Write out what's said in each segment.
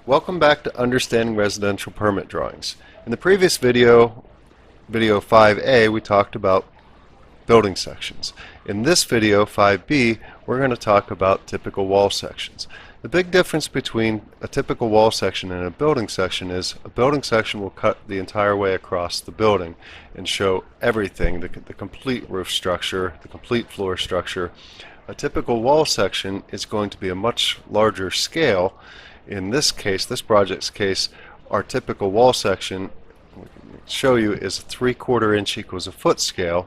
Welcome back to Understanding Residential Permit Drawings. In the previous video, video 5A, we talked about building sections. In this video, 5B, we're going to talk about typical wall sections. The big difference between a typical wall section and a building section is a building section will cut the entire way across the building and show everything, the complete roof structure, the complete floor structure. A typical wall section is going to be a much larger scale. In this case, this project's case, our typical wall section, show you, is a 3/4 inch equals a foot scale,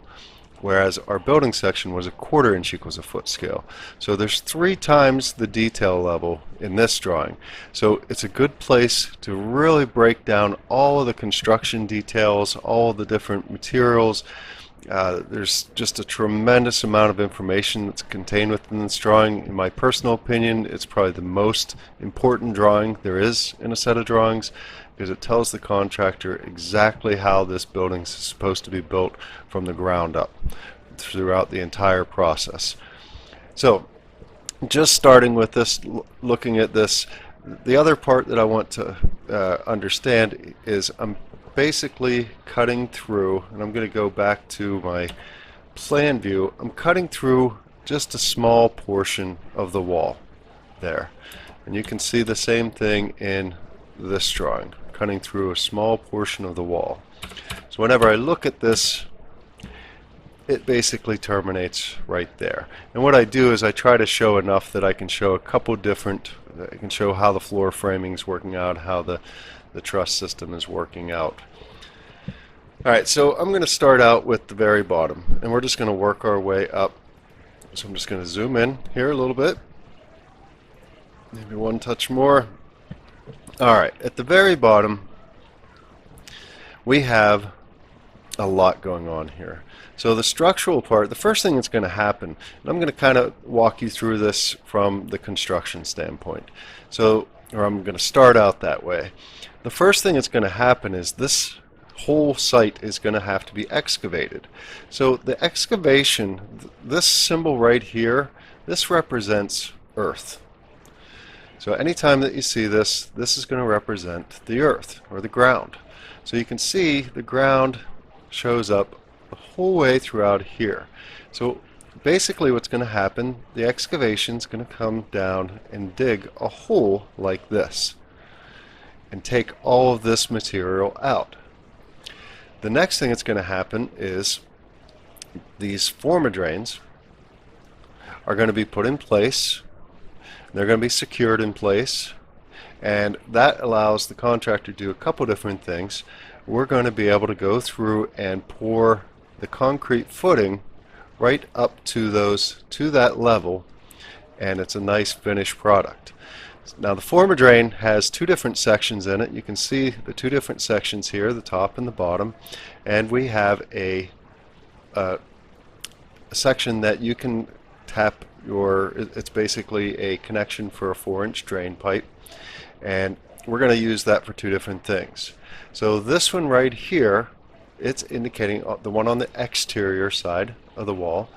whereas our building section was a 1/4 inch equals a foot scale. So there's 3 times the detail level in this drawing. So it's a good place to really break down all of the construction details, all of the different materials. There's just a tremendous amount of information that's contained within this drawing. In my personal opinion, it's probably the most important drawing there is in a set of drawings, because it tells the contractor exactly how this building is supposed to be built from the ground up throughout the entire process. So just starting with this, looking at this, the other part that I want to understand is I'm basically cutting through, and I'm going to go back to my plan view. I'm cutting through just a small portion of the wall there, and you can see the same thing in this drawing, cutting through a small portion of the wall. So whenever I look at this, it basically terminates right there. And what I do is I try to show enough that I can show a couple different, I can show how the floor framing is working out, how the truss system is working out. Alright, so I'm going to start out with the very bottom, and we're just going to work our way up. So I'm just going to zoom in here a little bit, maybe one touch more. Alright, at the very bottom we have a lot going on here. So the structural part, the first thing that's going to happen, and I'm going to kind of walk you through this from the construction standpoint, so, or I'm going to start out that way. The first thing that's going to happen is this whole site is going to have to be excavated. So the excavation, this symbol right here, this represents earth. So anytime that you see this, this is going to represent the earth or the ground. So you can see the ground shows up the whole way throughout here. So basically what's going to happen, the excavation is going to come down and dig a hole like this and take all of this material out. The next thing that's going to happen is these former drains are going to be put in place. They're going to be secured in place, and that allows the contractor to do a couple different things. We're going to be able to go through and pour the concrete footing right up to that level, and it's a nice finished product. Now the former drain has 2 different sections in it. You can see the 2 different sections here, the top and the bottom, and we have a section that you can tap your, it's basically a connection for a 4-inch drain pipe, and we're going to use that for 2 different things. So this one right here, it's indicating the one on the exterior side of the wall.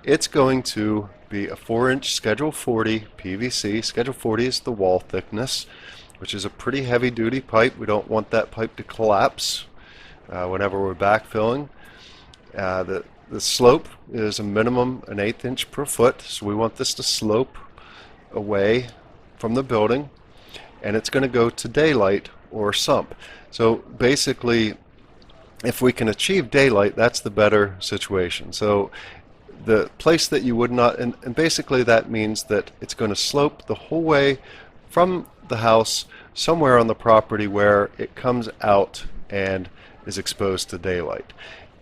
It's going to be a 4-inch Schedule 40 PVC. Schedule 40 is the wall thickness, which is a pretty heavy duty pipe. We don't want that pipe to collapse whenever we're backfilling. The slope is a minimum an 1/8 inch per foot, so we want this to slope away from the building, and it's going to go to daylight or sump. So basically, if we can achieve daylight, that's the better situation. So the place that you would not, and basically that means that it's going to slope the whole way from the house somewhere on the property where it comes out and is exposed to daylight.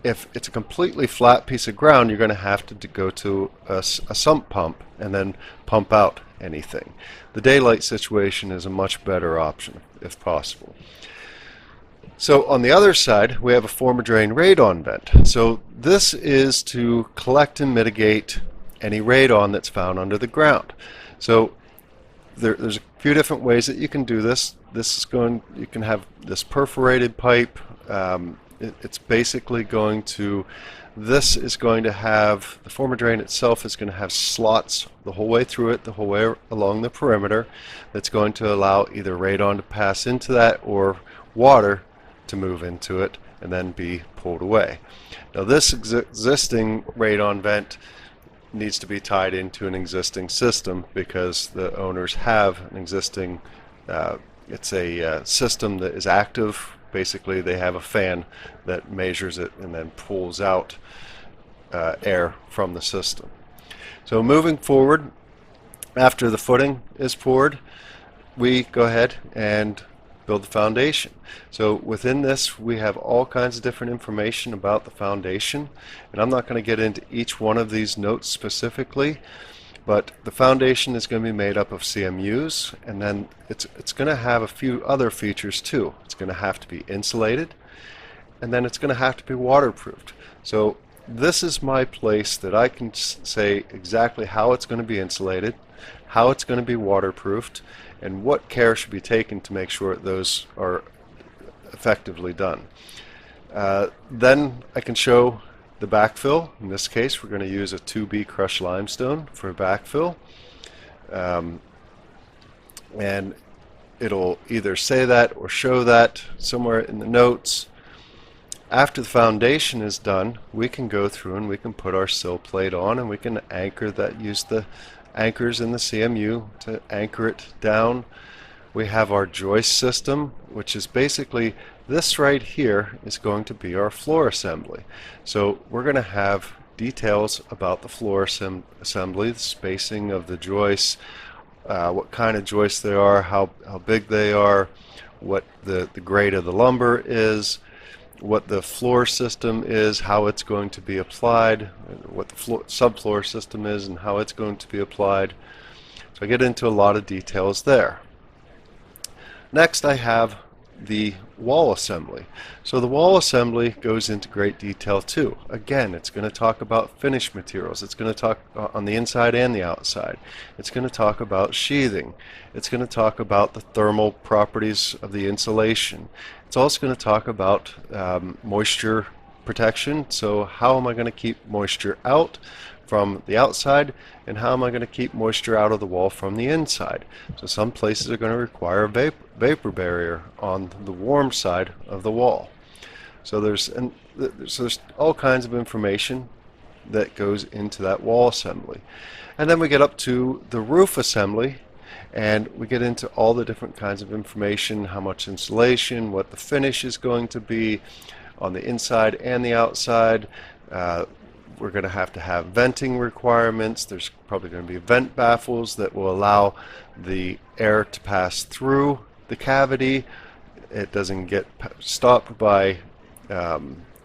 If it's a completely flat piece of ground, you're going to have to go to a sump pump and then pump out anything. The daylight situation is a much better option if possible. So on the other side, we have a former drain radon vent. So this is to collect and mitigate any radon that's found under the ground. So there's a few different ways that you can do this. You can have this perforated pipe. It's basically going to, this is going to have, the former drain itself is going to have slots the whole way through it, the whole way along the perimeter, that's going to allow either radon to pass into that or water to move into it and then be pulled away. Now this existing radon vent needs to be tied into an existing system because the owners have an existing, it's a system that is active. Basically they have a fan that measures it and then pulls out air from the system. So moving forward, after the footing is poured, we go ahead and build the foundation. So within this we have all kinds of different information about the foundation, and I'm not going to get into each one of these notes specifically, but the foundation is going to be made up of CMUs, and then it's going to have a few other features too. It's going to have to be insulated, and then it's going to have to be waterproofed. So this is my place that I can say exactly how it's going to be insulated, how it's going to be waterproofed, and what care should be taken to make sure those are effectively done. Then I can show the backfill. In this case we're going to use a 2B crushed limestone for backfill, and it'll either say that or show that somewhere in the notes. After the foundation is done, we can go through and we can put our sill plate on, and we can anchor that, use the anchors in the CMU to anchor it down. We have our joist system, which is basically this right here is going to be our floor assembly. So we're going to have details about the floor assembly, the spacing of the joists, what kind of joists they are, how big they are, what the grade of the lumber is, what the floor system is, how it's going to be applied, what the subfloor system is and how it's going to be applied. So I get into a lot of details there. Next I have the wall assembly. So the wall assembly goes into great detail too. Again, it's going to talk about finished materials. It's going to talk on the inside and the outside. It's going to talk about sheathing. It's going to talk about the thermal properties of the insulation. It's also going to talk about moisture protection. So how am I going to keep moisture out from the outside, and how am I going to keep moisture out of the wall from the inside? So some places are going to require a vapor barrier on the warm side of the wall. So there's all kinds of information that goes into that wall assembly. And then we get up to the roof assembly, and we get into all the different kinds of information, how much insulation, what the finish is going to be on the inside and the outside. We're going to have venting requirements. There's probably going to be vent baffles that will allow the air to pass through the cavity. It doesn't get stopped by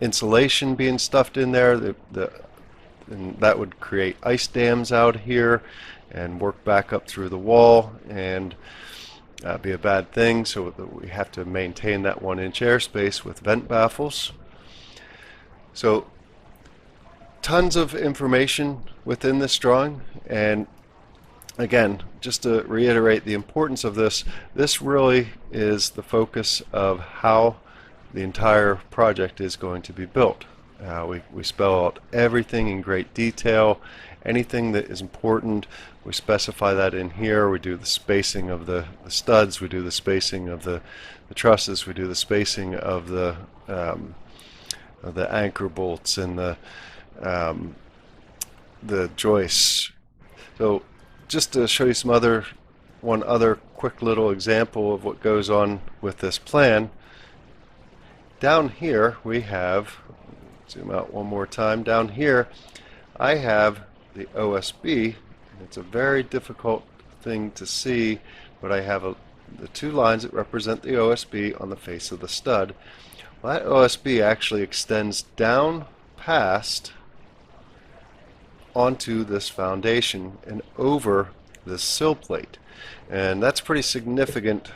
insulation being stuffed in there. And that would create ice dams out here and work back up through the wall and be a bad thing. So we have to maintain that 1-inch airspace with vent baffles. So tons of information within this drawing, and again, just to reiterate the importance of this, this really is the focus of how the entire project is going to be built. We spell out everything in great detail. Anything that is important, we specify that in here. We do the spacing of the studs, we do the spacing of the trusses, we do the spacing of the anchor bolts and the joists. So just to show you one other quick little example of what goes on with this plan, down here we have, zoom out one more time, down here I have the OSB. It's a very difficult thing to see, but I have the two lines that represent the OSB on the face of the stud. Well, that OSB actually extends down past onto this foundation and over this sill plate, and that's pretty significant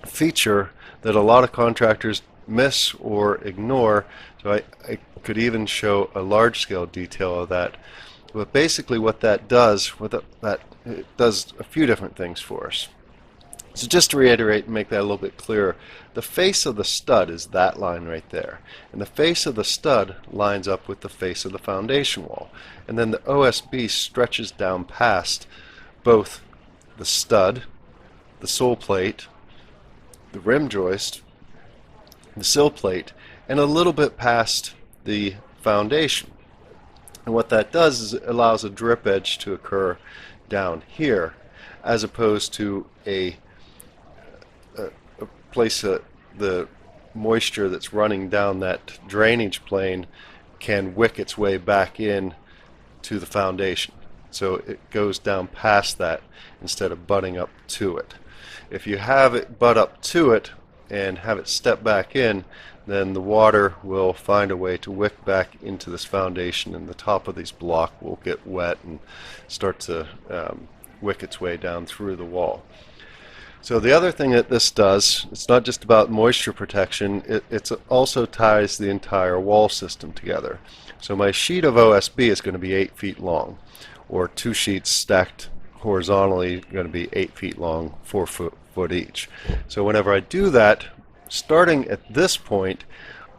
feature that a lot of contractors miss or ignore. So I could even show a large-scale detail of that. But basically what that does, it does a few different things for us. So just to reiterate and make that a little bit clearer, the face of the stud is that line right there. And the face of the stud lines up with the face of the foundation wall. And then the OSB stretches down past both the stud, the sole plate, the rim joist, the sill plate, and a little bit past the foundation. And what that does is it allows a drip edge to occur down here, as opposed to a place that the moisture that's running down that drainage plane can wick its way back in to the foundation. So it goes down past that instead of butting up to it. If you have it butt up to it and have it step back in, then the water will find a way to wick back into this foundation, and the top of these blocks will get wet and start to wick its way down through the wall. So the other thing that this does, it's not just about moisture protection, it also ties the entire wall system together. So my sheet of OSB is going to be 8 feet long, or 2 sheets stacked horizontally going to be 8 feet long, 4 foot each. So whenever I do that, starting at this point,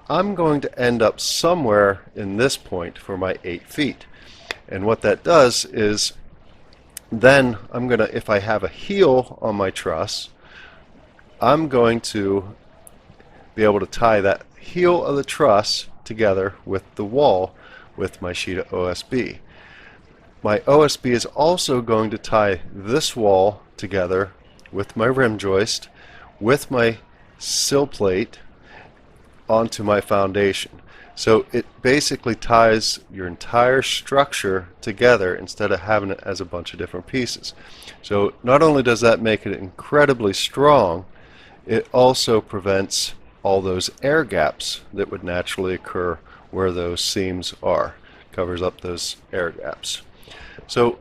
I'm going to end up somewhere in this point for my 8 feet. And what that does is then I'm going to, if I have a heel on my truss, I'm going to be able to tie that heel of the truss together with the wall with my sheet of OSB. My OSB is also going to tie this wall together with my rim joist, with my sill plate onto my foundation. So it basically ties your entire structure together instead of having it as a bunch of different pieces. So not only does that make it incredibly strong, it also prevents all those air gaps that would naturally occur where those seams are. Covers up those air gaps. So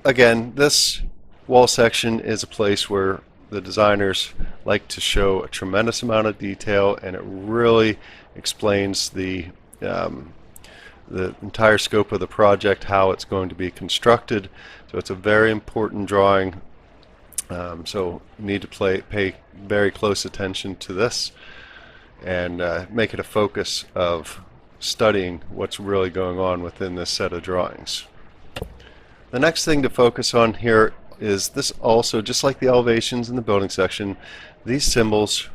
again, this wall section is a place where the designers like to show a tremendous amount of detail, and it really explains the entire scope of the project, how it's going to be constructed. So it's a very important drawing. So you need to pay very close attention to this and make it a focus of studying what's really going on within this set of drawings. The next thing to focus on here is this also, just like the elevations in the building section, these symbols,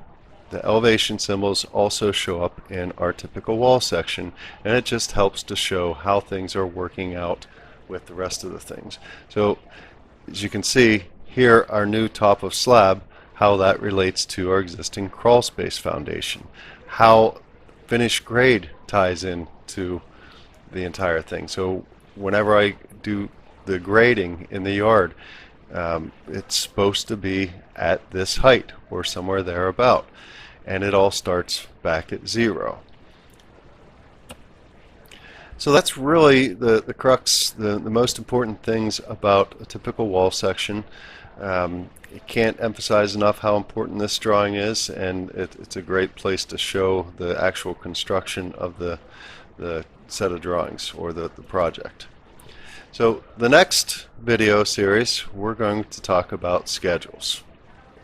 the elevation symbols, also show up in our typical wall section, and it just helps to show how things are working out with the rest of the things. So as you can see here, our new top of slab, how that relates to our existing crawl space foundation, how finished grade ties in to the entire thing. So whenever I do the grading in the yard, it's supposed to be at this height or somewhere thereabout, and it all starts back at 0. So that's really the crux, the most important things about a typical wall section. I can't emphasize enough how important this drawing is, and it's a great place to show the actual construction of the set of drawings or the project. So the next video series, we're going to talk about schedules.